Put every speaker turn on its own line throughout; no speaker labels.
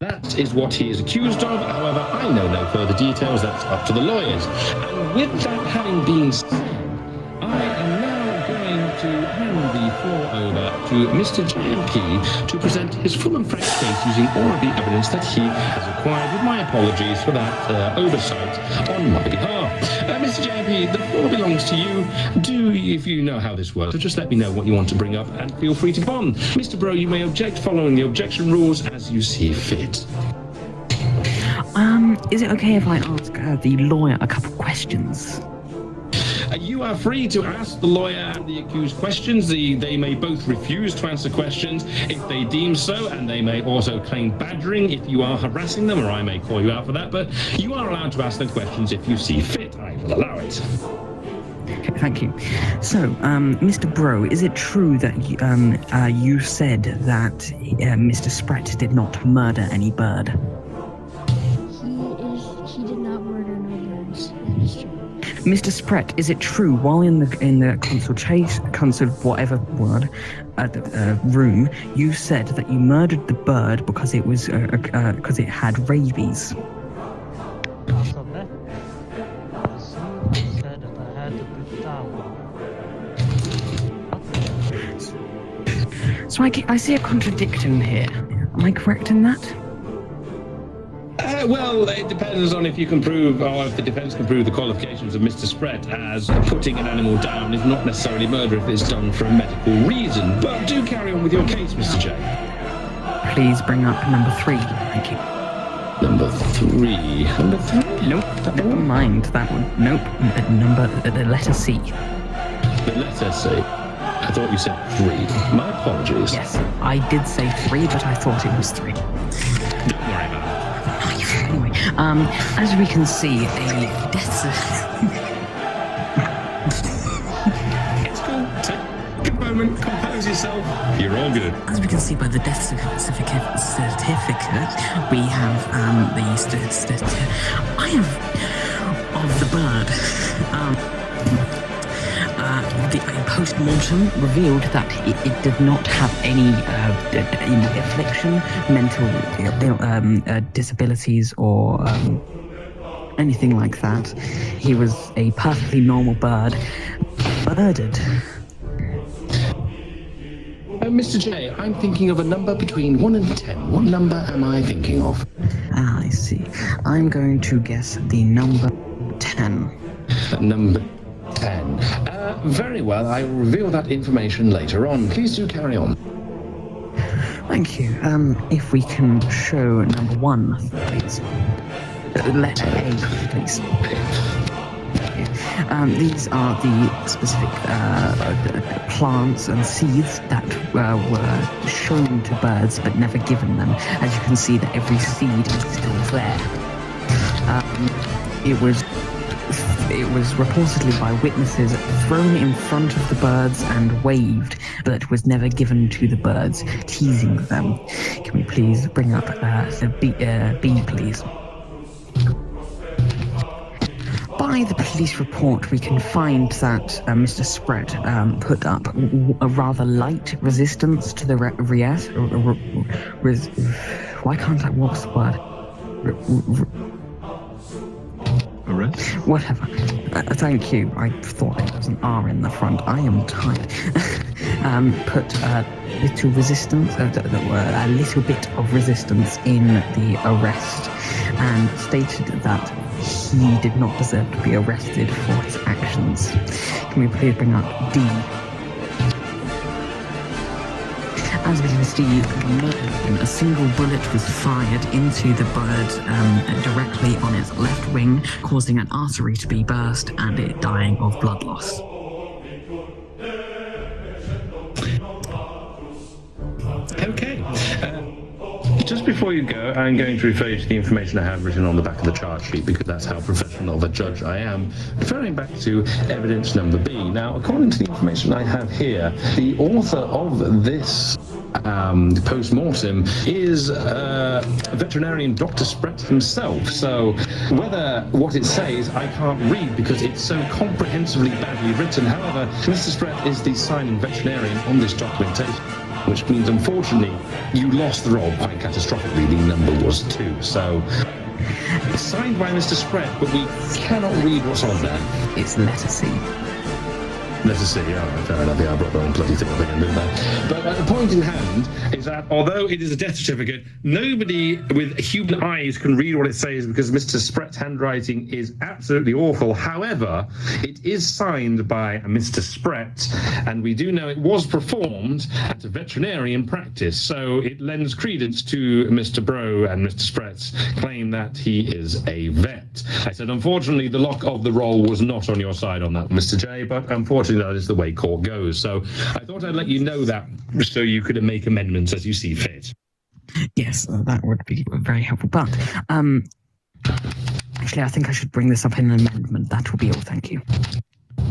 That is what he is accused of. However, I know no further details. That's up to the lawyers. And with that having been said, I am now going to hand the floor over to Mr. JMP to present his full and frank case using all of the evidence that he has acquired, with my apologies for that oversight on my behalf. Mr. JMP, the floor belongs to you. If you know how this works, so just let me know what you want to bring up and feel free to bond. Mr. Bro, you may object following the objection rules as you see fit.
Is it okay if I ask the lawyer a couple questions?
You are free to ask the lawyer and the accused questions. They may both refuse to answer questions if they deem so, and they may also claim badgering if you are harassing them, or I may call you out for that, but you are allowed to ask the questions if you see fit. I will allow it.
Okay, thank you. So, Mr. Bro, is it true that you said that Mr. Spratt did not murder any bird?
He did not murder no birds. That is true.
Mr. Spratt, is it true while in the room, you said that you murdered the bird because it was because it had rabies? So I see a contradiction here. Am I correct in that?
Well, it depends on if you can prove, or if the defence can prove the qualifications of Mr. Spratt, as putting an animal down is not necessarily murder if it's done for a medical reason. But do carry on with your case, Mr. J.
Please bring up number 3. Thank you.
Number 3. Number 3?
Nope. Never mind. That one. Nope. The letter C.
The letter C. I thought you said 3. My apologies.
Yes, I did say 3, but I thought it was 3.
Don't worry about it.
Anyway, as we can see, a death
It's cool. Take a moment, compose yourself. You're all good.
As we can see by the death certificate, we have I have of the bird. The post-mortem revealed that it did not have any affliction, mental disabilities, or anything like that. He was a perfectly normal bird, murdered.
Mr. J, I'm thinking of a number between 1 and 10. What number am I thinking of?
I see. I'm going to guess the number 10.
Number 10. Very well, I will reveal that information later on. Please do carry on.
Thank you. If we can show number 1, please. Letter A, please. These are the specific plants and seeds that were shown to birds but never given them. As you can see, that every seed is still there. It was reportedly by witnesses thrown in front of the birds and waved, but was never given to the birds, teasing them. Can we please bring up the B, please? By the police report, we can find that Mr. Spratt put up a rather light resistance to the why can't I? What's the word?
Arrest?
Whatever. Thank you. I thought there was an R in the front. I am tired. Put little resistance, a little bit of resistance in the arrest, and stated that he did not deserve to be arrested for his actions. Can we please bring up D? As we can see, a single bullet was fired into the bird directly on its left wing, causing an artery to be burst and it dying of blood loss.
Okay. Just before you go, I'm going to refer you to the information I have written on the back of the charge sheet, because that's how professional of a judge I am. Referring back to evidence number B. Now, according to the information I have here, the author of this post-mortem is veterinarian Dr. Spratt himself. So whether what it says I can't read because it's so comprehensively badly written. However, Mr. Spratt is the signing veterinarian on this documentation. which means, unfortunately, you lost the roll quite catastrophically. The number was 2. So, it's signed by Mr. Spread, but we cannot read what's on there.
It's letter C.
Let's see, yeah, fair enough. Yeah, I brought the wrong bloody thing up again, didn't I? But the point in hand is that although it is a death certificate, nobody with human eyes can read what it says because Mr. Sprett's handwriting is absolutely awful. However, it is signed by Mr. Sprett, and we do know it was performed at a veterinarian practice, so it lends credence to Mr. Bro and Mr. Sprett's claim that he is a vet. I said, unfortunately, the lock of the roll was not on your side on that, Mr. J, but unfortunately, that is the way court goes. So I thought I'd let you know that so you could make amendments as you see fit.
Yes, that would be very helpful. But actually, I think I should bring this up in an amendment. That will be all. Thank you.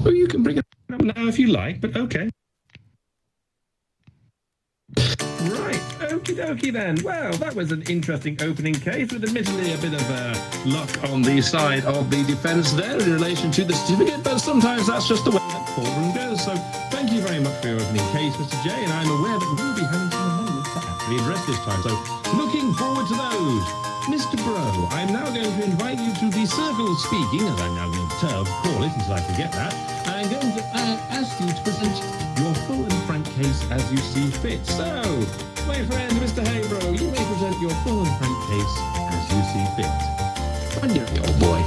Well, you can bring it up now if you like, but okay. Right, okie dokie then. Well, that was an interesting opening case with admittedly a bit of luck on the side of the defence there in relation to the certificate, but sometimes that's just the way that courtroom goes. So thank you very much for your opening case, Mr. J, and I'm aware that we'll be having some amendments to actually address this time. So looking forward to those. Mr. Bro, I'm now going to invite you to the circle of speaking, as I'm now going to call it until I forget that. I'm going to ask you to present your full and frank case as you see fit. So, my friend, Mr. Haybro, you may present your full and frank case as you see fit. And you're the old boy.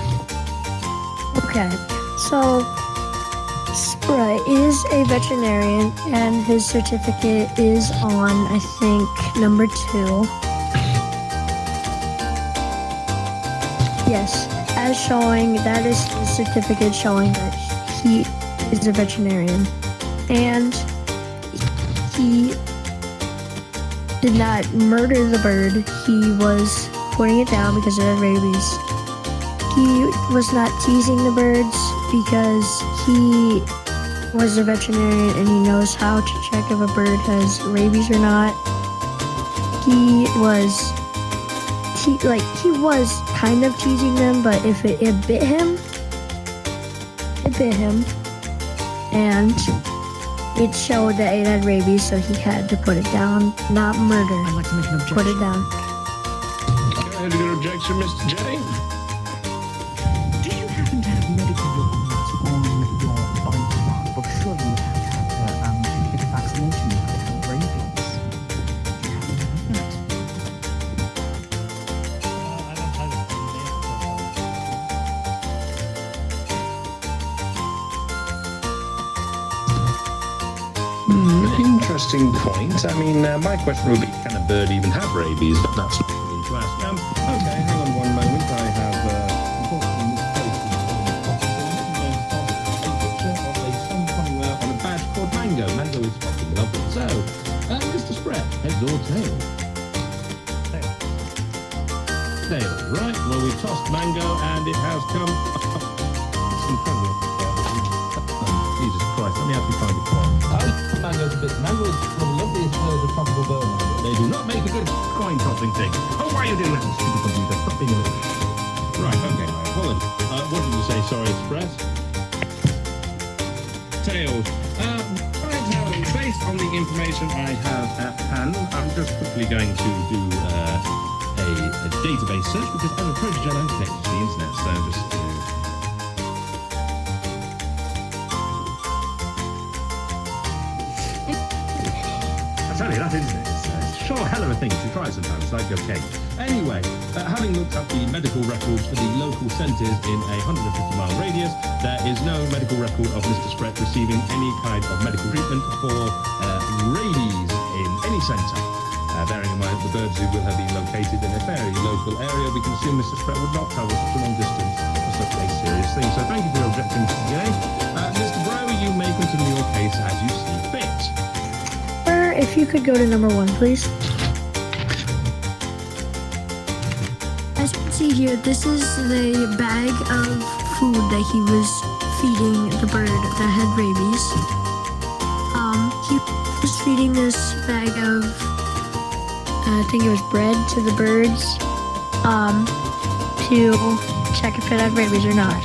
Okay, so Sprite is a veterinarian, and his certificate is on, I think, number 2. Yes, as showing, that is his certificate showing that he is a veterinarian. And he did not murder the bird. He was putting it down because it had rabies. He was not teasing the birds because he was a veterinarian and he knows how to check if a bird has rabies or not. He was kind of teasing them, but if it bit him, and it showed that it had rabies, so he had to put it down, not murder.
I'd like to make an objection.
Put it down.
Go ahead with your objection, Mr. J.
Do you happen to have medical records on your bike? Well, surely you have to have a bit of vaccination. You could have rabies. Do you happen to have that?
Interesting point. I mean, my question would be, can a bird even have rabies? But that's not for me to ask. Okay, hang on one moment. I have, unfortunately, misplaced a picture of a sun coming out on a badge called Mango. Mango is fucking lovely. So, Mr. Spread, heads or tails? Tails, right. Well, we tossed Mango and it has come up. It's incredible. Jesus Christ, let me actually find it. Mango's a bit. Mango is one of the loveliest birds of tropical bird. They do not make a good coin tossing thing. Oh, why are you doing that, stupid computer? Stop being a little. Right, okay, my apologies. What did you say? Sorry, Express. Tails. Right, now, based on the information I have at hand, I'm just quickly going to do a database search because I'm a protege and I'm connected to the internet, so just. That isn't it? It's sure a hell of a thing to try sometimes, like your cake. Anyway, having looked up the medical records for the local centres in a 150-mile radius, there is no medical record of Mr. Sprett receiving any kind of medical treatment for rabies in any centre. Bearing in mind the bird zoo will have been located in a fairly local area, we can assume Mr. Sprett would not travel such a long distance for such a serious thing. So thank you for your objection, Mr. J. Mr. Bro, you may continue your case as you see fit.
If you could go to number 1, please. As you can see here, this is the bag of food that he was feeding the bird that had rabies. He was feeding this bag of, I think it was bread to the birds, to check if it had rabies or not.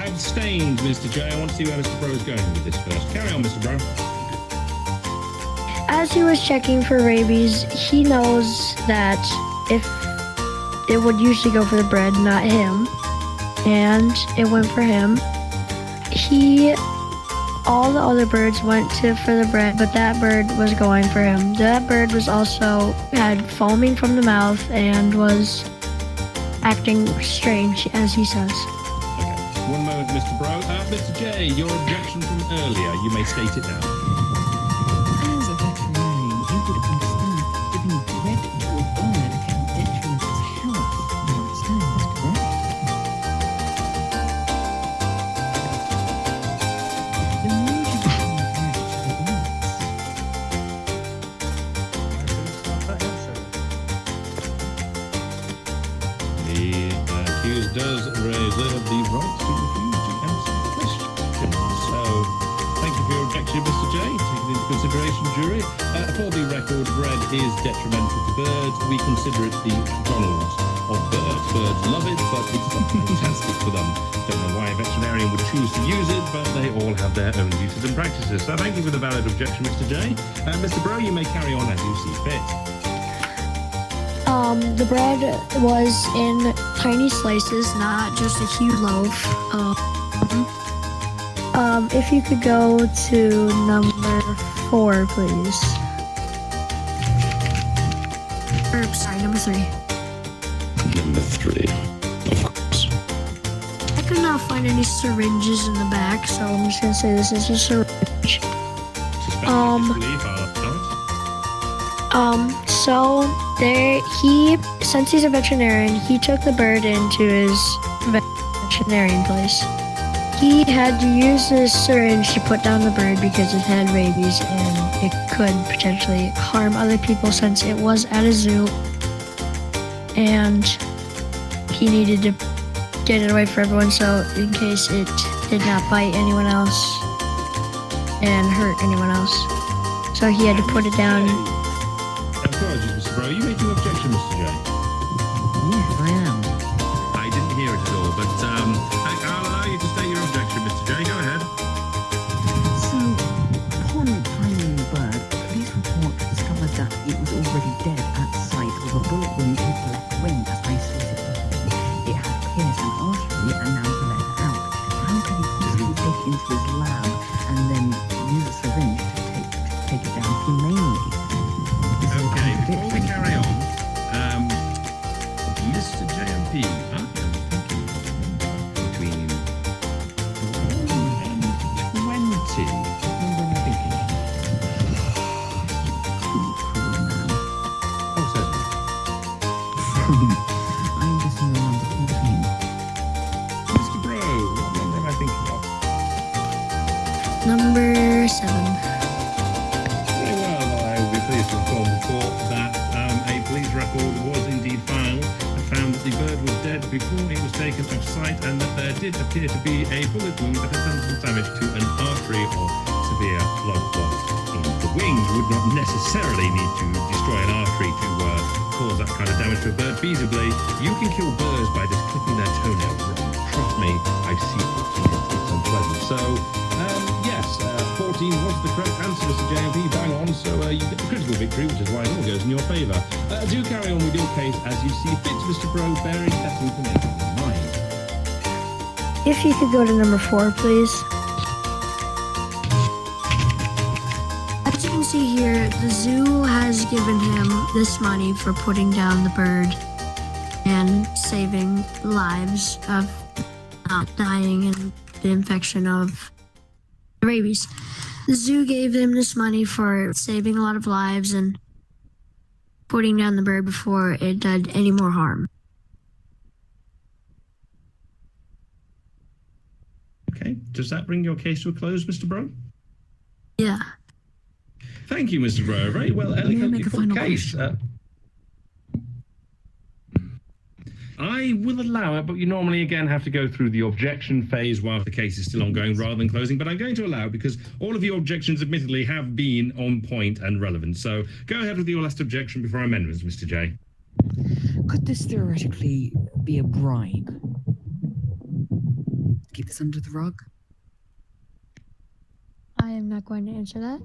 Abstained, Mr. J. I want to see where Mr. Bro is going with this first. Carry on, Mr. Bro.
as he was checking for rabies, he knows that if it would usually go for the bread, not him, and it went for him. All the other birds went for the bread, but that bird was going for him. That bird was also had foaming from the mouth and was acting strange, as he says.
Okay, one moment, Mr. Bro. Mr. J, your objection from earlier, you may state it now.
As a veterinarian, you would understand giving bread to a bird can detriment its health. You understand this, correct? The more you give bread to the
The accused does reserve the right to refuse to answer the question. So, thank you for your objection, Mr. J. Taken into consideration, jury. For the record, bread is detrimental to birds. We consider it the McDonald's of birds. Birds love it, but it's not fantastic for them. Don't know why a veterinarian would choose to use it, but they all have their own uses and practices. So thank you for the valid objection, Mr. J. Mr. Bro, you may carry on as you see fit.
The bread was in tiny slices, not just a huge loaf. If you could go to number 4, please. Sorry, number 3.
Number 3, of course.
I could not find any syringes in the back, so I'm just gonna say this is a syringe. So since he's a veterinarian, he took the bird into his veterinarian place. He had to use this syringe to put down the bird because it had rabies and it could potentially harm other people since it was at a zoo. And he needed to get it away from everyone so in case it did not bite anyone else and hurt anyone else. So he had to put it down.
Apologies, Mr. Bro. You making an objection, Mr. J?
Yes, I am.
I didn't hear it at all, but I'll allow you to state your objection, Mr. J. Go ahead.
So, upon finding the bird, police report discovered that it was already dead at sight with a bullet wound in the left wing, as I stated before. It had pierced an artery and now bled out. How could he possibly take it into his lab and then use a syringe to take it down humanely?
Okay, before we carry on, Mr. JMP, I'm thinking between 1 and 20. What number am I thinking?
Cruel man.
Oh, certainly.
I'm just in the number 14.
Mr. Bro, what number am I thinking of?
Number 7.
Very well, I will be pleased to inform the court that a police record was indeed filed and found that the bird was dead before it was taken off site and that there did appear to be a bullet wound that had done some damage to an artery or severe blood loss in the wing. You would not necessarily need to destroy an artery to cause that kind of damage to a bird feasibly. You can kill birds by just clipping their toenails. Trust me, I've seen it. It's unpleasant. So, yes, 14 was the correct answer, Mr. JMP. Bang on. So you get the critical victory, which is why it all goes in your favour. Do carry on with your case as you see fit, Mr. Bro, bearing that information in mind.
If you could go to number 4, please. As you can see here, the zoo has given him this money for putting down the bird and saving lives of not dying in the infection of rabies. The zoo gave him this money for saving a lot of lives and putting down the bird before it did any more harm.
Okay, does that bring your case to a close, Mr. Bro?
Yeah.
Thank you, Mr. Bro. Very well eloquently put case. I will allow it, but you normally again have to go through the objection phase while the case is still ongoing rather than closing. But I'm going to allow it because all of your objections admittedly have been on point and relevant. So go ahead with your last objection before amendments, Mr. J.
Could this theoretically be a bribe? Keep this under the rug?
I am not going to answer that.